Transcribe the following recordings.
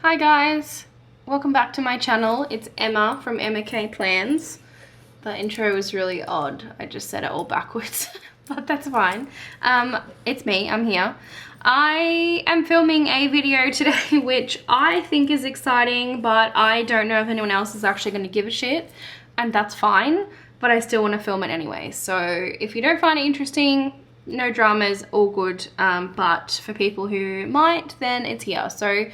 Hi guys, welcome back to my channel. It's Emma from Emma K Plans. The intro was really odd. I just said it all backwards, but that's fine. It's me, I'm here. I am filming a video today which I think is exciting, but I don't know if anyone else is actually going to give a shit, and that's fine, but I still want to film it anyway. So if you don't find it interesting, no dramas, all good, but for people who might, then it's here. So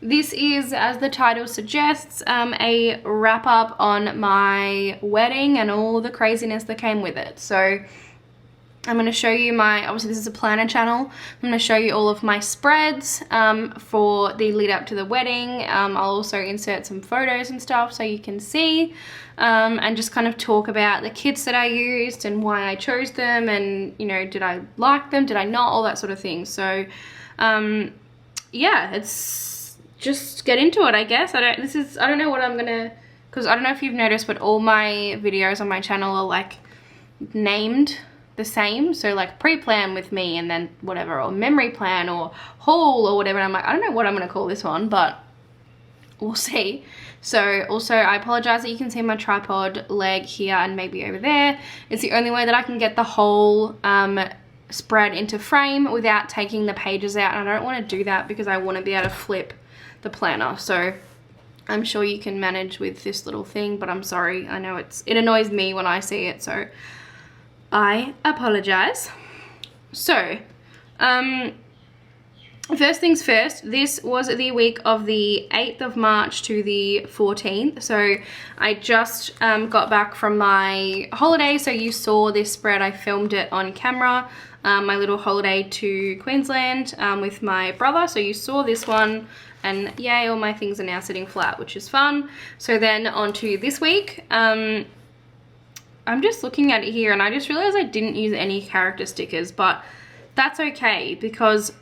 this is, as the title suggests, a wrap up on my wedding and all the craziness that came with it. So I'm going to show you obviously this is a planner channel, I'm going to show you all of my spreads for the lead up to the wedding. I'll also insert some photos and stuff so you can see, and just kind of talk about the kits that I used and why I chose them, and you know, did I like them, did I not, all that sort of thing. So yeah, it's just get into it, I guess. I don't know what I'm gonna, because I don't know if you've noticed, but all my videos on my channel are like named the same. So like pre-plan with me and then whatever, or memory plan or haul or whatever. And I'm like, I don't know what I'm gonna call this one, but we'll see. So also I apologize that you can see my tripod leg here and maybe over there. It's the only way that I can get the whole spread into frame without taking the pages out, and I don't want to do that because I want to be able to flip the planner. So I'm sure you can manage with this little thing, but I'm sorry, I know it annoys me when I see it, so I apologize. So first things first, this was the week of the 8th of March to the 14th. So I just got back from my holiday, so you saw this spread, I filmed it on camera, my little holiday to Queensland with my brother. So you saw this one, and yay, all my things are now sitting flat, which is fun. So then on to this week. I'm just looking at it here and I just realized I didn't use any character stickers, but that's okay because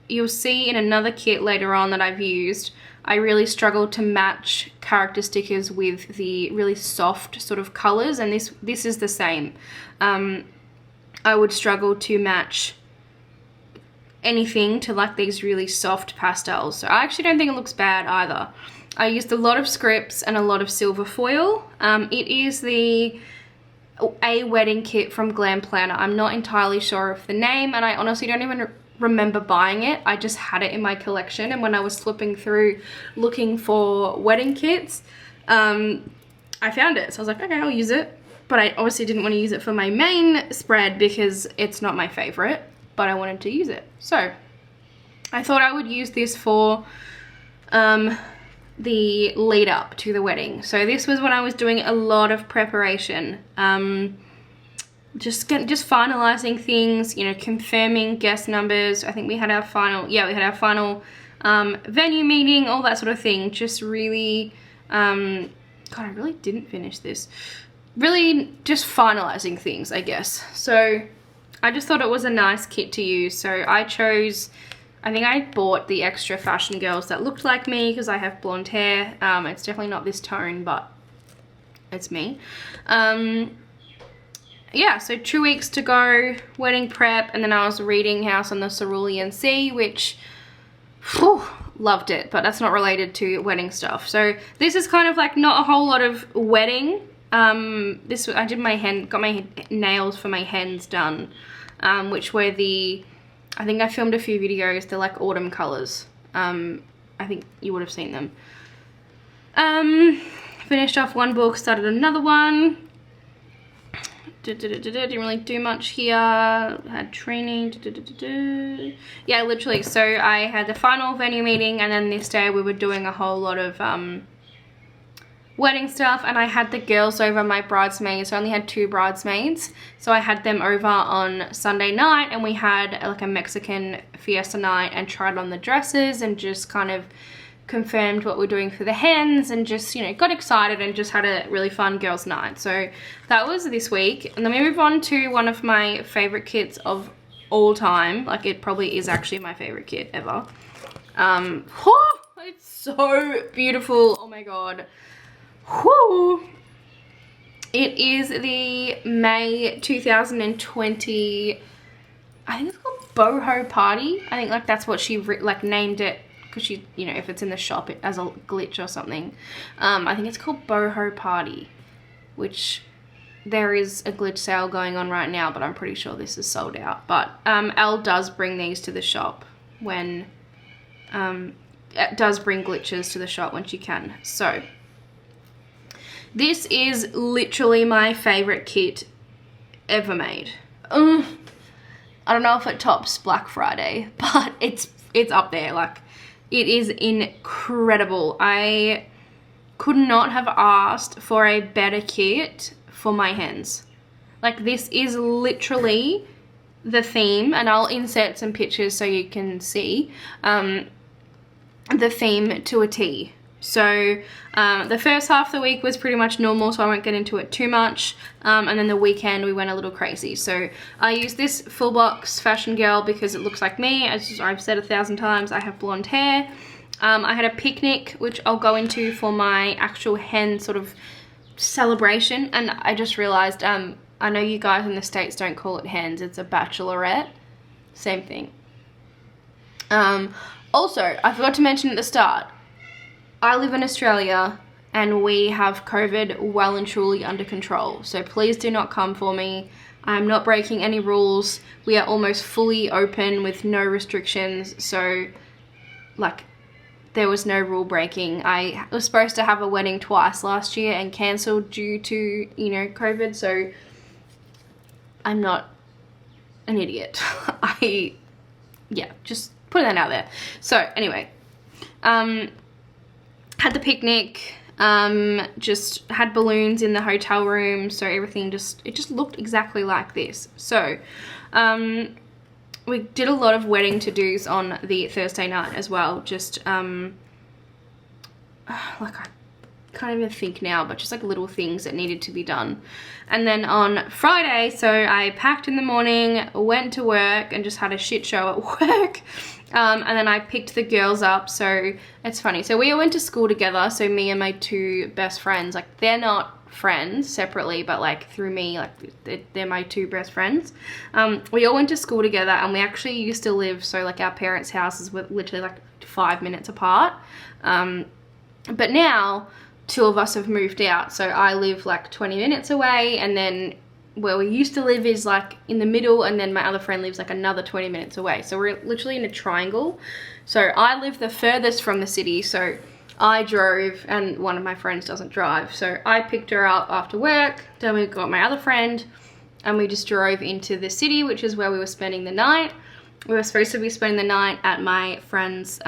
you'll see in another kit later on that I've used, I really struggled to match character stickers with the really soft sort of colors, and this is the same. I would struggle to match anything to like these really soft pastels, so I actually don't think it looks bad either. I used a lot of scripts and a lot of silver foil. It is a wedding kit from Glam Planner. I'm not entirely sure of the name, and I honestly don't even remember buying it. I just had it in my collection, and when I was flipping through looking for wedding kits, I found it, so I was like, okay, I'll use it. But I obviously didn't want to use it for my main spread because it's not my favorite, but I wanted to use it. So I thought I would use this for the lead up to the wedding. So this was when I was doing a lot of preparation, just finalizing things, you know, confirming guest numbers. I think we had our final, venue meeting, all that sort of thing. Just really, God, I really didn't finish this. Really just finalizing things, I guess. So I just thought it was a nice kit to use. So I chose, I think I bought the extra fashion girls that looked like me because I have blonde hair. It's definitely not this tone, but it's me. Yeah, so 2 weeks to go, wedding prep, and then I was reading House on the Cerulean Sea, which, whew, loved it, but that's not related to wedding stuff. So this is kind of like not a whole lot of wedding. I did got my nails for my hens done, which were I think I filmed a few videos, they're like autumn colors. I think you would have seen them. Finished off one book, started another one. Didn't really do much here. Had training. Yeah, literally. So I had the final venue meeting, and then this day we were doing a whole lot of wedding stuff, and I had the girls over, my bridesmaids. I only had 2 bridesmaids, so I had them over on Sunday night, and we had like a Mexican fiesta night and tried on the dresses and just kind of confirmed what we're doing for the hens, and just, you know, got excited and just had a really fun girls night. So that was this week, and then we move on to one of my favorite kits of all time. Like, it probably is actually my favorite kit ever. It's so beautiful, oh my god. Whoo! It is the May 2020, I think it's called Boho Party. I think like that's what she like named it because she, you know, if it's in the shop as a glitch or something. I think it's called Boho Party, which there is a glitch sale going on right now, but I'm pretty sure this is sold out. But Elle does bring these to the shop when, it does bring glitches to the shop when she can. So this is literally my favorite kit ever made. I don't know if it tops Black Friday, but it's up there. Like, it is incredible. I could not have asked for a better kit for my hens. Like, this is literally the theme, and I'll insert some pictures so you can see the theme to a T. So the first half of the week was pretty much normal, so I won't get into it too much. And then the weekend we went a little crazy. So I used this full box Fashion Girl because it looks like me. As I've said 1,000 times, I have blonde hair. I had a picnic, which I'll go into for my actual hen sort of celebration. And I just realized, I know you guys in the States don't call it hens, it's a bachelorette. Same thing. Also, I forgot to mention at the start, I live in Australia and we have COVID well and truly under control. So please do not come for me. I'm not breaking any rules. We are almost fully open with no restrictions. So, like, there was no rule breaking. I was supposed to have a wedding twice last year and cancelled due to, you know, COVID. So I'm not an idiot. Yeah, just putting that out there. So anyway, had the picnic, just had balloons in the hotel room, so everything it just looked exactly like this. So we did a lot of wedding to-dos on the Thursday night as well, just like, I can't even think now, but just like little things that needed to be done. And then on Friday, so I packed in the morning, went to work and just had a shit show at work. And then I picked the girls up. So it's funny, so we all went to school together, so me and my two best friends, like, they're not friends separately, but like through me, like, they're my two best friends. We all went to school together, and we actually used to live, so like our parents' houses were literally like 5 minutes apart. But now 2 of us have moved out, so I live like 20 minutes away, and then where we used to live is like in the middle, and then my other friend lives like another 20 minutes away. So we're literally in a triangle. So I live the furthest from the city, so I drove, and one of my friends doesn't drive. So I picked her up after work, then we got my other friend, and we just drove into the city, which is where we were spending the night. We were supposed to be spending the night at my friend's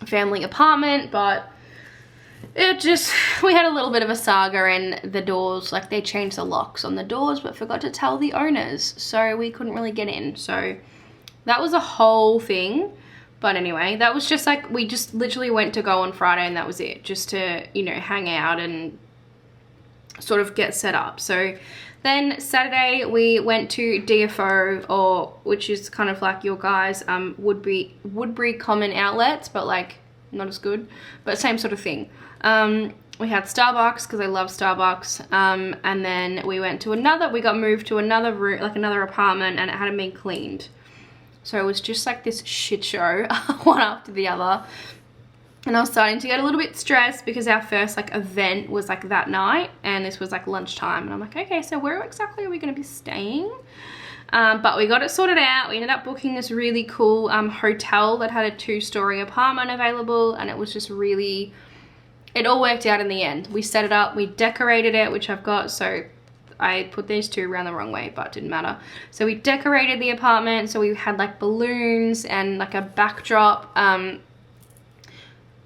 family apartment, but we had a little bit of a saga, and the doors, like, they changed the locks on the doors but forgot to tell the owners, so we couldn't really get in. So that was a whole thing. But anyway, that was just like, we just literally went to go on Friday, and that was it, just to, you know, hang out and sort of get set up. So then Saturday we went to DFO, which is kind of like your guys' Woodbury Common Outlets, but like not as good, but same sort of thing. We had Starbucks because I love Starbucks, and then we got moved to another room, like another apartment, and it hadn't been cleaned. So it was just like this shit show, one after the other. And I was starting to get a little bit stressed because our first like event was like that night, and this was like lunchtime, and I'm like, okay, so where exactly are we going to be staying? But we got it sorted out. We ended up booking this really cool hotel that had a 2-story apartment available, and it was just really, it all worked out in the end. We set it up, we decorated it, which I've got, so I put these 2 around the wrong way, but it didn't matter. So we decorated the apartment, so we had like balloons and like a backdrop,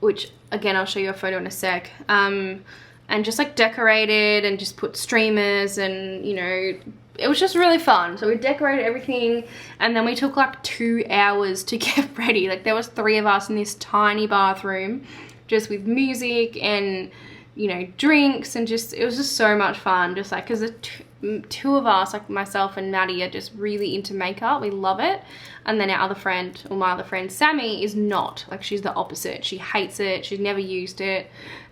which again, I'll show you a photo in a sec, and just like decorated and just put streamers, and you know, it was just really fun. So we decorated everything, and then we took like 2 hours to get ready. Like, there was 3 of us in this tiny bathroom, just with music and, you know, drinks, and just, it was just so much fun. Just like, because the 2 of us, like myself and Maddie, are just really into makeup. We love it. And then our other friend, or my other friend Sammy, is not. Like, she's the opposite. She hates it. She's never used it.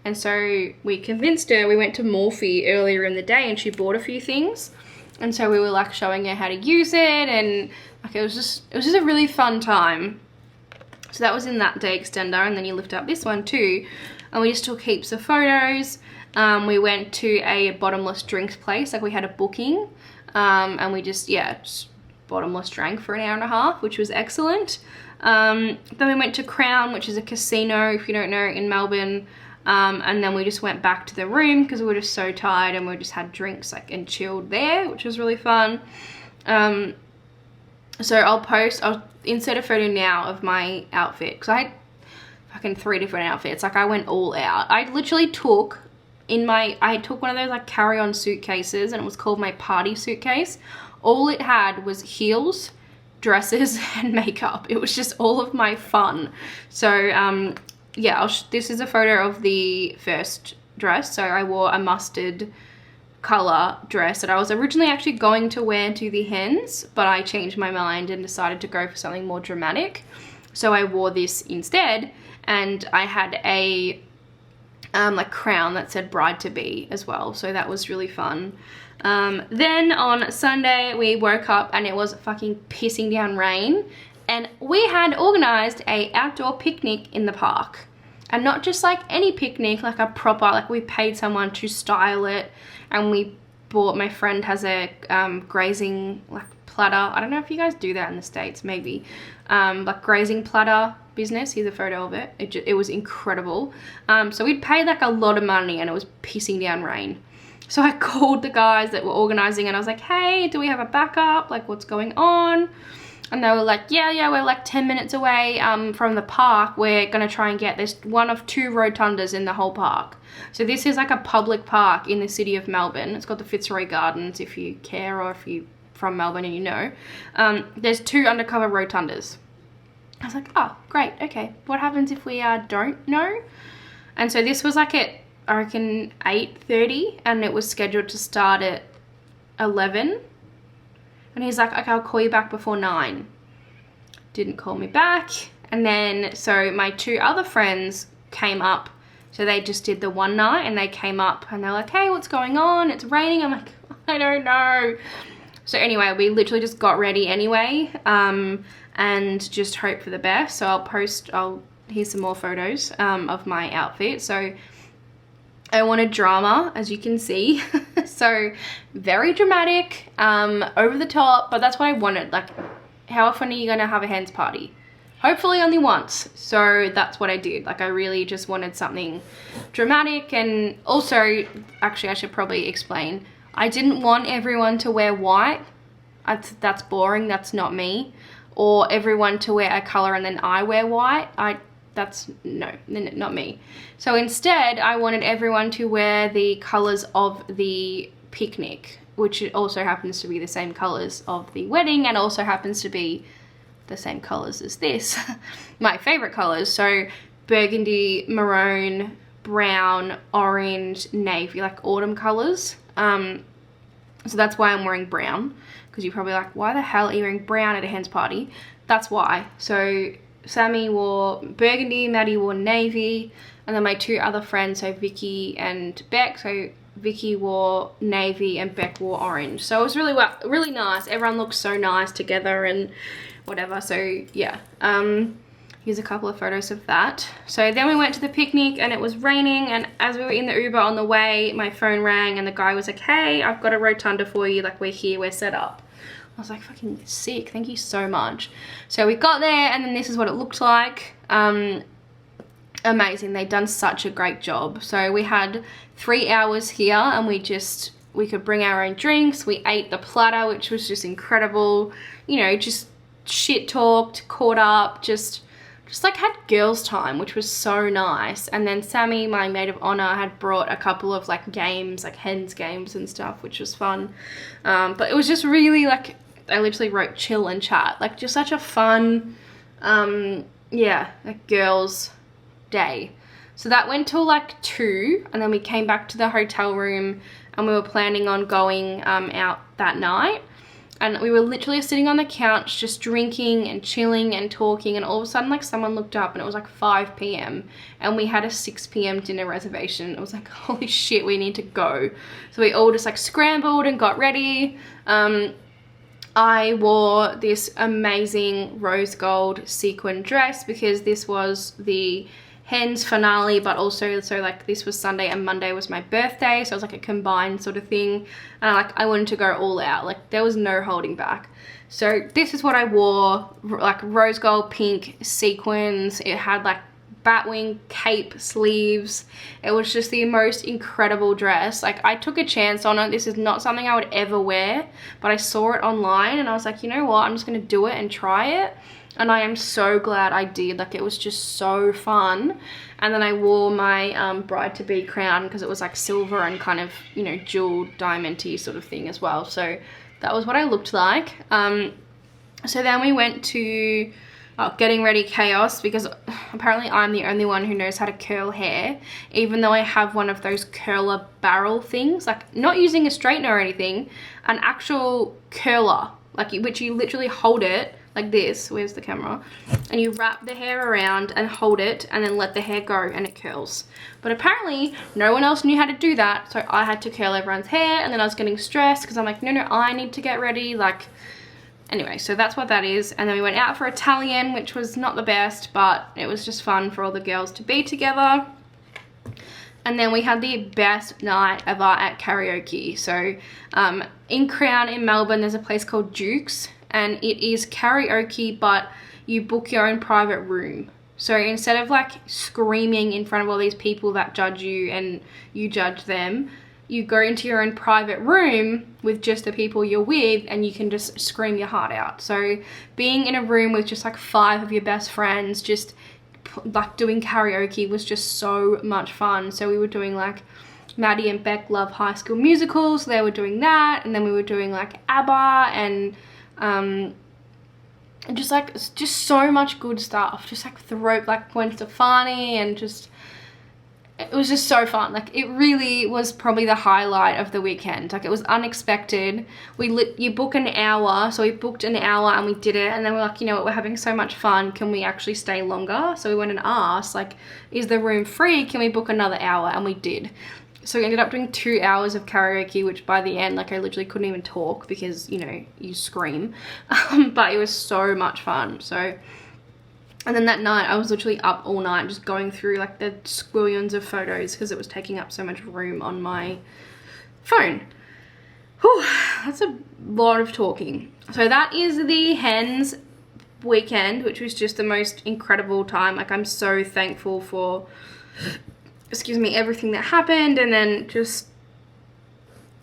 And so we convinced her. We went to Morphe earlier in the day, and she bought a few things. And so we were like showing her how to use it, and like, it was just a really fun time. So that was in that day extender, and then you lift up this one too. And we just took heaps of photos. We went to a bottomless drinks place, like we had a booking. And we just bottomless drank for an hour and a half, which was excellent. Then we went to Crown, which is a casino, if you don't know, in Melbourne. And then we just went back to the room because we were just so tired, and we just had drinks like and chilled there, which was really fun. So I'll insert a photo now of my outfit, because I had fucking 3 different outfits. Like I went all out. I literally took I took one of those like carry-on suitcases, and it was called my party suitcase. All it had was heels, dresses, and makeup. It was just all of my fun. So yeah, this is a photo of the first dress. So I wore a mustard color dress that I was originally actually going to wear to the hens, but I changed my mind and decided to go for something more dramatic. So I wore this instead, and I had a like crown that said bride to be as well, so that was really fun. Then on Sunday we woke up and it was fucking pissing down rain, and we had organized a outdoor picnic in the park. And not just like any picnic, like a proper, like we paid someone to style it, and we bought, my friend has a grazing like platter. I don't know if you guys do that in the States, maybe. Like grazing platter business. Here's a photo of it. It was incredible. So we'd paid like a lot of money, and it was pissing down rain. So I called the guys that were organizing, and I was like, hey, do we have a backup? Like, what's going on? And they were like, yeah, we're like 10 minutes away from the park. We're going to try and get this one of 2 rotundas in the whole park. So this is like a public park in the city of Melbourne. It's got the Fitzroy Gardens, if you care, or if you're from Melbourne and you know. There's 2 undercover rotundas. I was like, oh, great, okay. What happens if we don't know? And so this was like at, I reckon, 8:30, and it was scheduled to start at 11. And he's like, okay, I'll call you back before 9. Didn't call me back. And then, so my 2 other friends came up. So they just did the one night, and they came up and they're like, hey, what's going on? It's raining. I'm like, I don't know. So anyway, we literally just got ready anyway, and just hope for the best. So here's some more photos of my outfit. So I wanted drama, as you can see. So very dramatic, over the top, but that's what I wanted. Like, how often are you gonna have a hens party? Hopefully only once. So that's what I did. Like, I really just wanted something dramatic. And also, actually I should probably explain, I didn't want everyone to wear white. That's boring, that's not me. Or everyone to wear a color and then I wear white. That's not me. So instead, I wanted everyone to wear the colors of the picnic, which also happens to be the same colors of the wedding, and also happens to be the same colors as this. My favorite colors. So burgundy, maroon, brown, orange, navy, like autumn colors. So that's why I'm wearing brown, because you're probably like, why the hell are you wearing brown at a hens party? That's why. So Sammy wore burgundy, Maddie wore navy, and then my 2 other friends, so Vicky and Beck, so Vicky wore navy and Beck wore orange. So it was really nice. Everyone looked so nice together and whatever. So yeah, here's a couple of photos of that. So then we went to the picnic, and it was raining, and as we were in the Uber on the way, my phone rang, and the guy was like, hey, I've got a rotunda for you, like, we're here, we're set up. I was like, fucking sick, thank you so much. So we got there, and then this is what it looked like. Amazing, they'd done such a great job. So we had 3 hours here, and we could bring our own drinks. We ate the platter, which was just incredible. You know, just shit talked, caught up, just like had girls time, which was so nice. And then Sammy, my maid of honor, had brought a couple of like games, like hens games and stuff, which was fun. But it was just really like, I literally wrote chill and chat, like just such a fun, yeah, like girls day. So that went till like 2, and then we came back to the hotel room, and we were planning on going out that night. And we were literally sitting on the couch just drinking and chilling and talking, and all of a sudden like someone looked up, and it was like 5 p.m. and we had a 6 p.m. dinner reservation. It was like, holy shit, we need to go. So we all just like scrambled and got ready. I wore this amazing rose gold sequin dress because this was the Hens finale, but also so like this was Sunday and Monday was my birthday, so it was like a combined sort of thing, and I wanted to go all out. Like there was no holding back. So this is what I wore, like rose gold pink sequins. It had like batwing cape sleeves. It was just the most incredible dress. Like I took a chance on it. This is not something I would ever wear, but I saw it online and I was like, you know what, I'm just gonna do it and try it. And I am so glad I did. Like it was just so fun. And then I wore my bride-to-be crown because it was like silver and kind of, you know, jeweled diamond-y sort of thing as well. So that was what I looked like. So then we went to getting ready chaos, because apparently I'm the only one who knows how to curl hair, even though I have one of those curler barrel things, like not using a straightener or anything, an actual curler, like which you literally hold it like this, where's the camera, and you wrap the hair around and hold it and then let the hair go and it curls. But apparently no one else knew how to do that, so I had to curl everyone's hair, and then I was getting stressed because I'm like, no, I need to get ready, like. Anyway, so that's what that is. And then we went out for Italian, which was not the best, but it was just fun for all the girls to be together. And then we had the best night ever at karaoke. So in Crown in Melbourne, there's a place called Duke's, and it is karaoke, but you book your own private room. So instead of like screaming in front of all these people that judge you and you judge them, you go into your own private room with just the people you're with, and you can just scream your heart out. So being in a room with just like 5 of your best friends, just like doing karaoke was just so much fun. So we were doing like Maddie and Beck love High School Musicals, so they were doing that, and then we were doing like ABBA and just so much good stuff. Just like Gwen Stefani, and just it was just so fun. Like it really was probably the highlight of the weekend. Like it was unexpected. You book an hour, so we booked an hour and we did it, and then we're like, you know what, we're having so much fun, can we actually stay longer? So we went and asked, like, is the room free, can we book another hour? And we did. So we ended up doing 2 hours of karaoke, which by the end, like I literally couldn't even talk because, you know, you scream. But it was so much fun. So, and then that night I was literally up all night just going through like the squillions of photos because it was taking up so much room on my phone. Whew, that's a lot of talking. So that is the Hens weekend, which was just the most incredible time. Like I'm so thankful for, excuse me, everything that happened. And then just,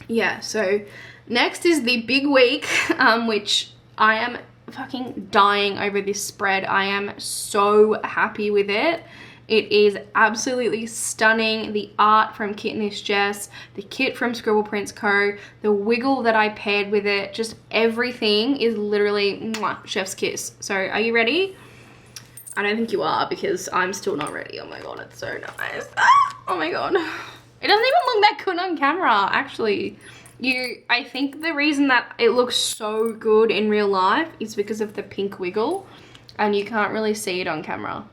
yeah, so next is the big week, which I am fucking dying over this spread. I am so happy with it. It is absolutely stunning. The art from Kitnish Jess, the kit from Scribble Prints Co, the wiggle that I paired with it, just everything is literally mwah, chef's kiss. So are you ready? I don't think you are, because I'm still not ready. Oh my god, it's so nice. Ah, oh my god. It doesn't even look that good on camera, actually. I think the reason that it looks so good in real life is because of the pink wiggle, and you can't really see it on camera.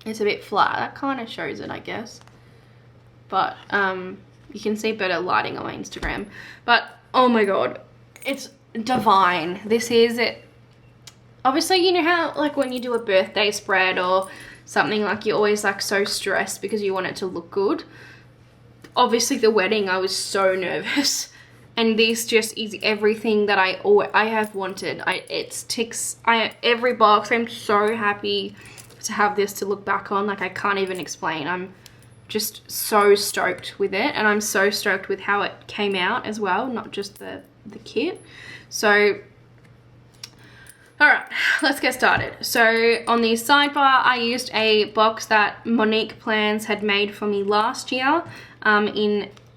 It's a bit flat. That kind of shows it, I guess. But you can see better lighting on my Instagram. But oh my god, it's divine. This is it. Obviously, you know how like when you do a birthday spread or something, like you're always like so stressed because you want it to look good. Obviously the wedding, I was so nervous, and this just is everything that I have wanted. It ticks every box. I'm so happy to have this to look back on. Like I can't even explain. I'm just so stoked with it, and I'm so stoked with how it came out as well, not just the kit. So all right, let's get started. So on the sidebar, I used a box that Monique Plans had made for me last year.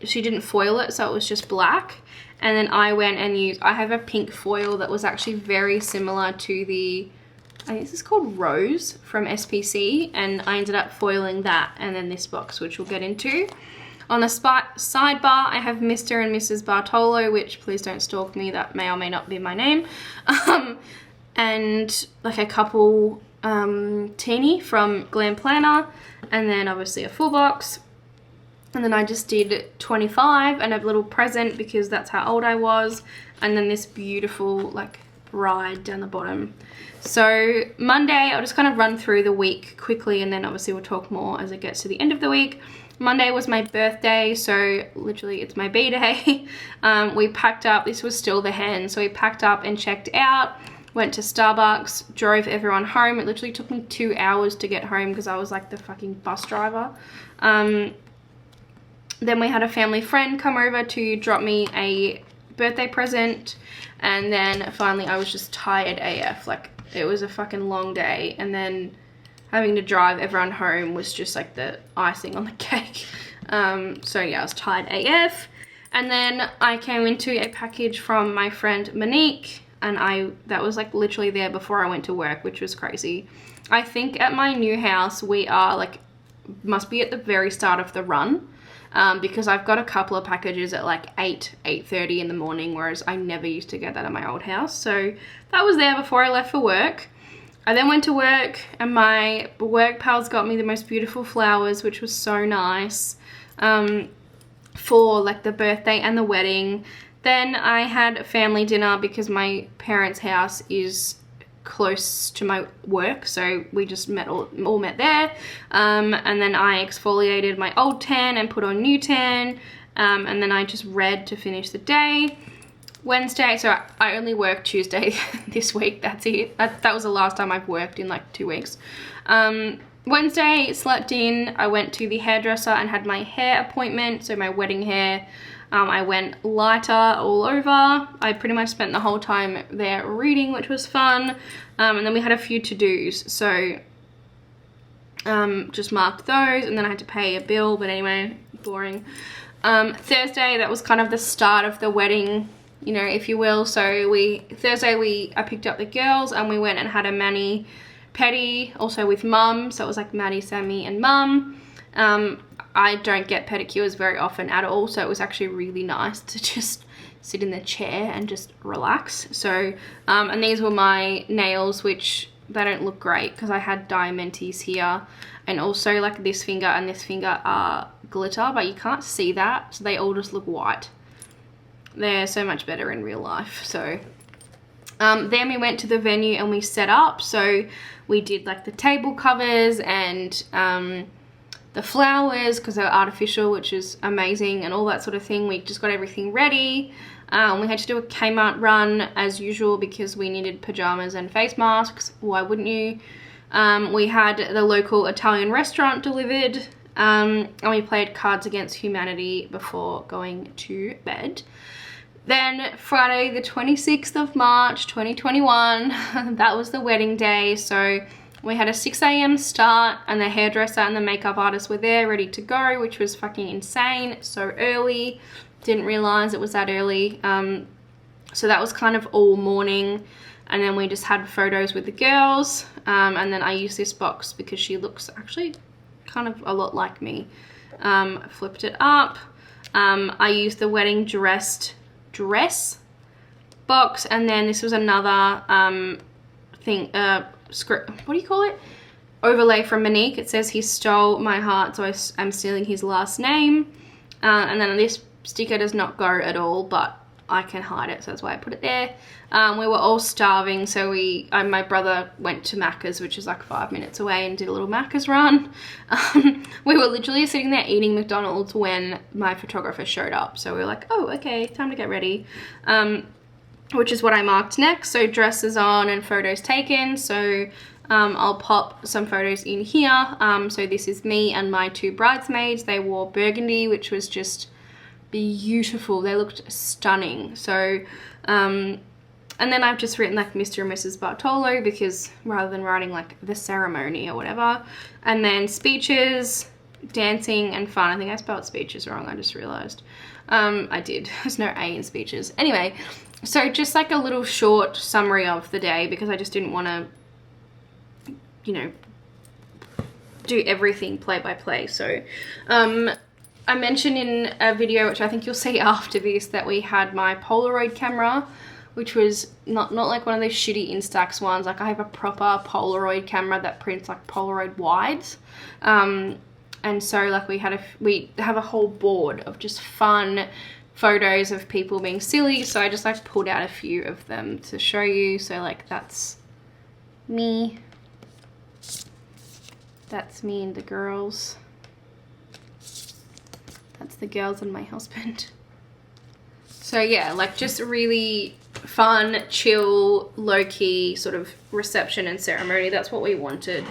She didn't foil it, so it was just black. And then I went and used, I have a pink foil that was actually very similar to the, I think this is called Rose from SPC, and I ended up foiling that and then this box, which we'll get into. On the sidebar, I have Mr. and Mrs. Bartolo, which please don't stalk me, that may or may not be my name. And like a couple teeny from Glam Planner, and then obviously a full box. And then I just did 25 and a little present because that's how old I was. And then this beautiful like ride down the bottom. So Monday, I'll just kind of run through the week quickly, and then obviously we'll talk more as it gets to the end of the week. Monday was my birthday, so literally it's my B-day. We packed up, this was still the hen, so we packed up and checked out, went to Starbucks, drove everyone home. It literally took me 2 hours to get home because I was like the fucking bus driver. Then we had a family friend come over to drop me a birthday present, and then finally I was just tired AF. Like, it was a fucking long day, and then having to drive everyone home was just like the icing on the cake. So yeah, I was tired AF. And then I came into a package from my friend Monique, and that was like literally there before I went to work, which was crazy. I think at my new house we are like, must be at the very start of the run, because I've got a couple of packages at like 8:30 in the morning, whereas I never used to get that at my old house. So that was there before I left for work. I then went to work, and my work pals got me the most beautiful flowers, which was so nice, for like the birthday and the wedding. Then I had family dinner because my parents' house is close to my work, so we just all met there. And then I exfoliated my old tan and put on new tan, and then I just read to finish the day. Wednesday, so I only worked Tuesday this week, that's it. That was the last time I've worked in like 2 weeks. Wednesday, slept in. I went to the hairdresser and had my hair appointment, so my wedding hair. I went lighter all over. I pretty much spent the whole time there reading, which was fun. And then we had a few to-dos, so just marked those, and then I had to pay a bill, but anyway, boring. Thursday, that was kind of the start of the wedding, you know, if you will. So Thursday I picked up the girls and we went and had a mani-pedi, also with mum. So it was like Maddie, Sammy and mum. I don't get pedicures very often at all, so it was actually really nice to just sit in the chair and just relax. So, and these were my nails, which they don't look great because I had diamantes here, and also like this finger and this finger are glitter, but you can't see that, so they all just look white. They're so much better in real life. So then we went to the venue and we set up. So we did like the table covers and the flowers because they're artificial, which is amazing, and all that sort of thing. We just got everything ready. We had to do a Kmart run as usual because we needed pajamas and face masks. Why wouldn't you? We had the local Italian restaurant delivered, and we played Cards Against Humanity before going to bed. Then Friday the 26th of March 2021, that was the wedding day. So we had a 6 a.m. start, and the hairdresser and the makeup artist were there ready to go, which was fucking insane. So early, didn't realize it was that early. So that was kind of all morning, and then we just had photos with the girls, and then I used this box because she looks actually kind of a lot like me. Flipped it up. I used the wedding dress box, and then this was another thing, script, what do you call it, overlay from Monique. It says he stole my heart, so I'm stealing his last name. And then this sticker does not go at all, but I can hide it, so that's why I put it there. We were all starving, so my brother went to Macca's, which is like 5 minutes away, and did a little Macca's run. We were literally sitting there eating McDonald's when my photographer showed up, so we were like, oh, okay, time to get ready. Which is what I marked next. So dresses on and photos taken. So I'll pop some photos in here. So this is me and my 2 bridesmaids. They wore burgundy, which was just beautiful. They looked stunning. So and then I've just written like Mr. and Mrs. Bartolo, because rather than writing like the ceremony or whatever. And then speeches, dancing and fun. I think I spelled speeches wrong, I just realized. I did. There's no A in speeches. Anyway, so just like a little short summary of the day, because I just didn't want to, you know, do everything play by play. So I mentioned in a video, which I think you'll see after this, that we had my Polaroid camera, which was not like one of those shitty Instax ones. Like I have a proper Polaroid camera that prints like Polaroid wides. And so like we have a whole board of just fun photos of people being silly. So I just like pulled out a few of them to show you. So like that's me. That's me and the girls. That's the girls and my husband. So yeah, like just really fun, chill, low-key sort of reception and ceremony. That's what we wanted.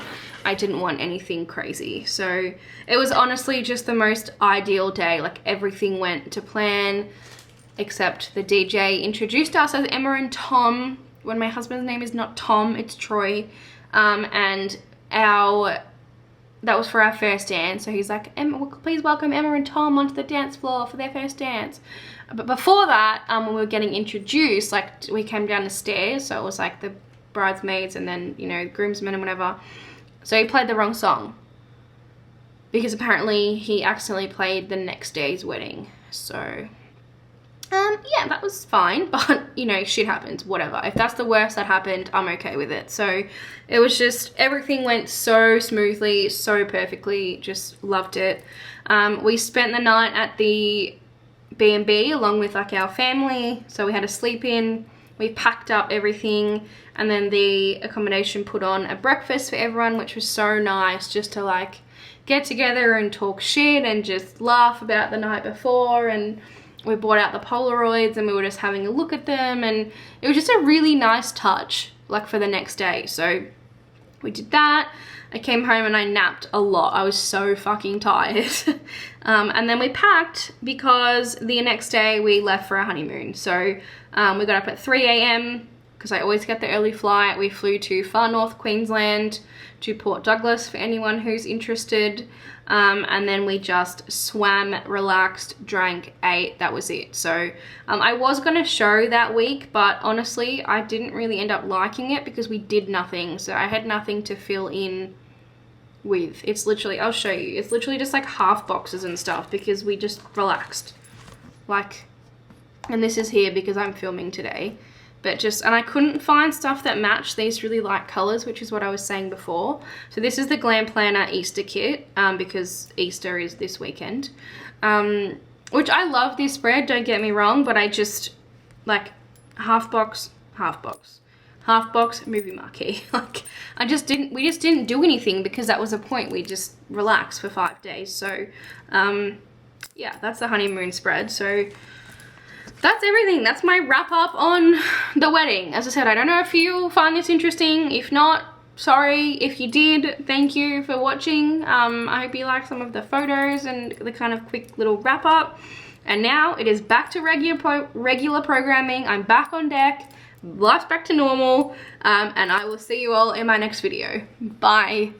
I didn't want anything crazy. So it was honestly just the most ideal day. Like everything went to plan, except the DJ introduced us as Emma and Tom, when my husband's name is not Tom, it's Troy. And that was for our first dance. So he's like, Emma, please welcome Emma and Tom onto the dance floor for their first dance. But before that, when we were getting introduced, like we came down the stairs. So it was like the bridesmaids and then, you know, groomsmen and whatever. So he played the wrong song because apparently he accidentally played the next day's wedding. So yeah, that was fine, but you know, shit happens, whatever. If that's the worst that happened, I'm okay with it. So it was just, everything went so smoothly, so perfectly, just loved it. We spent the night at the B&B along with like our family, so we had a sleep in, we packed up everything, and then the accommodation put on a breakfast for everyone, which was so nice, just to like get together and talk shit and just laugh about the night before. And we brought out the Polaroids and we were just having a look at them, and it was just a really nice touch like for the next day. So we did that. I came home and I napped a lot. I was so fucking tired. And then we packed because the next day we left for our honeymoon. So we got up at 3 a.m. because I always get the early flight. We flew to far north Queensland to Port Douglas for anyone who's interested. And then we just swam, relaxed, drank, ate. That was it. So I was going to show that week, but honestly I didn't really end up liking it because we did nothing. So I had nothing to fill in with. It's literally, I'll show you, it's literally just like half boxes and stuff because we just relaxed. Like, and this is here because I'm filming today. But just, and I couldn't find stuff that matched these really light colors, which is what I was saying before. So this is the Glam Planner Easter kit, because Easter is this weekend. Which I love this spread, don't get me wrong, but I just, like, half box, movie marquee. Like, we just didn't do anything because that was the point. We just relaxed for 5 days. So, yeah, that's the honeymoon spread. So that's everything. That's my wrap up on the wedding. As I said, I don't know if you find this interesting. If not, sorry. If you did, thank you for watching. I hope you liked some of the photos and the kind of quick little wrap up. And now it is back to regular programming. I'm back on deck. Life's back to normal. And I will see you all in my next video. Bye.